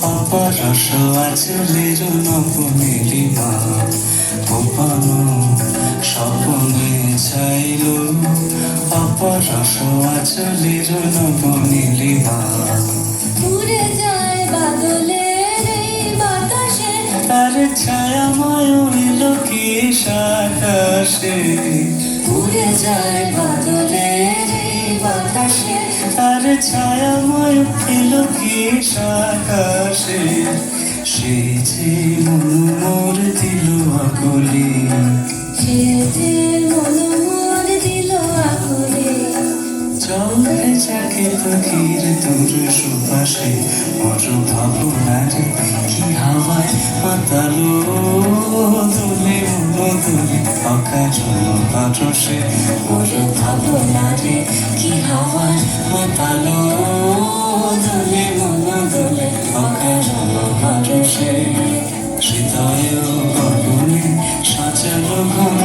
অপরস আচলের নবনীলিমা গোপনো স্বপনে ছাইল অপরস আচলের নবনীলিমা উড়ে যায় বাদলের এই বাতাসে তার ছায়াময় এলো কি আকাশে উড়ে যায় বাদলের এই বাতাসে তার ছায়াময় এলো কি আকাশে সে যে মন মোর দিল আকলি সে যে মন মোর দিল আকলি চলে যাকে পাখির তোর সুপাশে মোর ভাবনার কি হাওয়ায় মাতালো দোলে মন দোলে অকারণ পারসে মোর ভাবনার কি হাওয়ায় মাতালো দোলে মন দোলে অকারণ পারসে হৃদয় গগনে সাজালো ঘন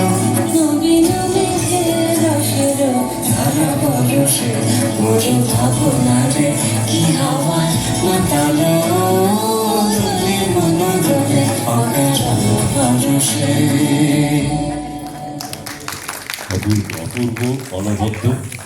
নবীন মেঘের রসের ধারা বরসে মোর ভাবনারে কি হাওয়ায় মাতালো দোলে মন দোলে অকারণ পারসে। অপূর্ব অনবদ্য